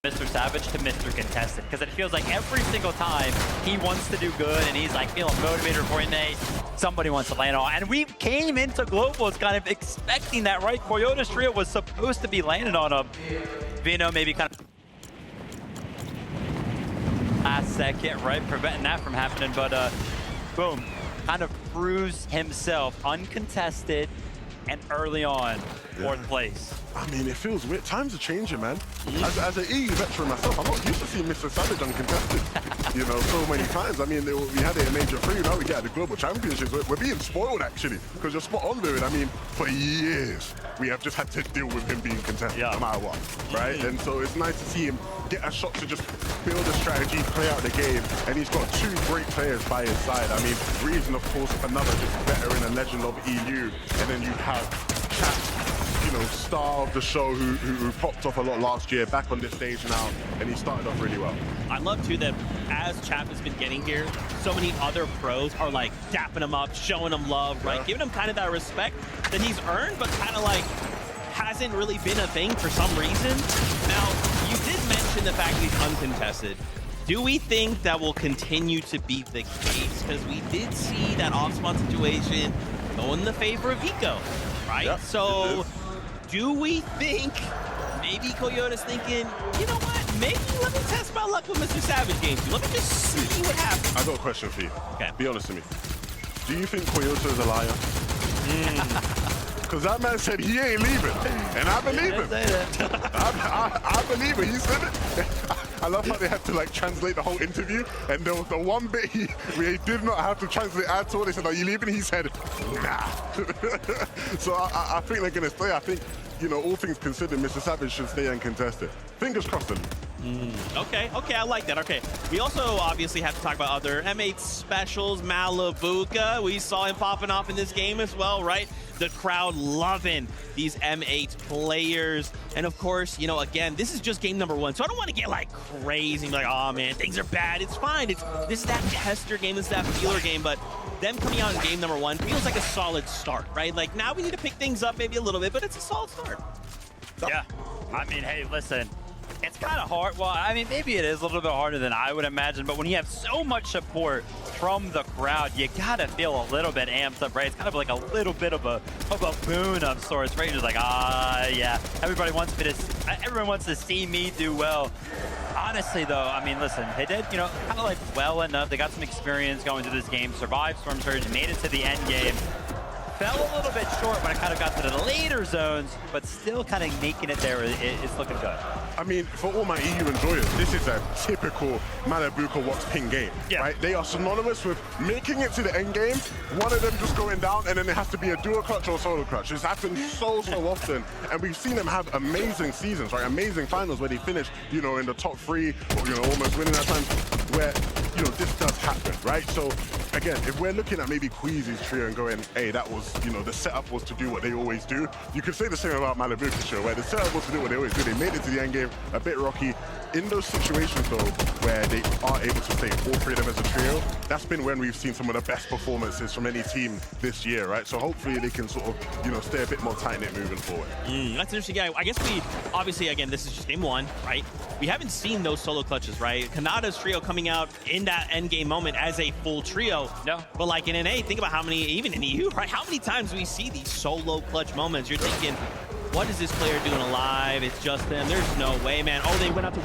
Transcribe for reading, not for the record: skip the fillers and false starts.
Mr. Savage to Mr. Contested, because it feels like every single time he wants to do good and he's like feeling motivated for Innate, somebody wants to land on. And we came into Globals kind of expecting that, right? Coyotes Trio was supposed to be landing on him. Vino maybe kind of last second, right? Preventing that from happening, but boom, kind of proves himself uncontested and early on, fourth place. I mean, it feels weird. Times are changing, man. As an EU veteran myself, I'm not used to seeing Mr. Savage uncontested, you know, so many times. I mean, we had it in Major 3, now we get the Global Championships. We're being spoiled, actually, because you're spot on with it. I mean, for years, we have just had to deal with him being contested, no matter what, right? And so it's nice to see him get a shot to just build a strategy, play out the game, and he's got two great players by his side. I mean, Reason, of course, another just veteran and legend of EU, and then you have Chat, you know, star of the show who popped off a lot last year, back on this stage now, and he started off really well. I love too that as Chap has been getting here, so many other pros are like dapping him up, showing him love, right? Giving him kind of that respect that he's earned, but kind of like hasn't really been a thing for some reason. Now, you did mention the fact that he's uncontested. Do we think that will continue to be the case? Because we did see that off-spawn situation go in the favor of Eco, right? Yep, so do we think maybe Coyote's thinking, you know what, maybe let me test my luck with Mr. Savage game 2. Let me just see what happens. I got a question for you. Okay. Be honest with me. Do you think Coyote is a liar? Because that man said he ain't leaving, and I believe him. I believe it. He said it. I love how they had to like translate the whole interview, and there was the one bit where he did not have to translate at all. They said, "Are you leaving?" He said, "Nah." So I think they're gonna stay. I think, you know, all things considered, Mr. Savage should stay uncontested. Fingers crossed. Okay, I like that. Okay, we also obviously have to talk about other M8 specials. Malabuka, we saw him popping off in this game as well, right? The crowd loving these M8 players. And of course, you know, again, this is just game number 1, so I don't want to get like crazy and be like, oh man, things are bad. It's fine. This is that tester game, this is that feeler game, but them coming out in game number 1 feels like a solid start, right? Like now we need to pick things up maybe a little bit, but it's a solid start. Yeah, I mean, hey, listen. It's kind of hard. Well, I mean, maybe it is a little bit harder than I would imagine, but when you have so much support from the crowd, you gotta feel a little bit amped up, right? It's kind of like a little bit of a boon of sorts, right? You're just like, yeah, everyone wants to see me do well. Honestly, though, I mean, listen, they did, you know, kind of like well enough. They got some experience going through this game, survived Storm Surge, made it to the end game. Fell a little bit short when it kind of got to the later zones, but still kind of making it there. It's looking good. I mean, for all my EU enjoyers, this is a typical Malabuka Wox Ping game, right? They are synonymous with making it to the end game, one of them just going down, and then it has to be a dual clutch or a solo clutch. It's happened so often, and we've seen them have amazing seasons, right? Amazing finals where they finish, you know, in the top 3, or, you know, almost winning at times, where, you know, this does happen, right? So, again, if we're looking at maybe Queasy's trio and going, hey, that was, you know, the setup was to do what they always do, you could say the same about Malabuka's trio, where the setup was to do what they always do. They made it to the end game, a bit rocky. In those situations, though, where they are able to stay all 3 of them as a trio, that's been when we've seen some of the best performances from any team this year, right? So hopefully they can sort of, you know, stay a bit more tight-knit moving forward. That's interesting. Yeah, I guess we, obviously, again, this is just game 1, right? We haven't seen those solo clutches, right? Kanada's trio coming out in that end game moment as a full trio. No. But like in NA, think about how many, even in EU, right? How many times we see these solo clutch moments? You're thinking, what is this player doing alive? It's just them. There's no way, man. Oh, they went out to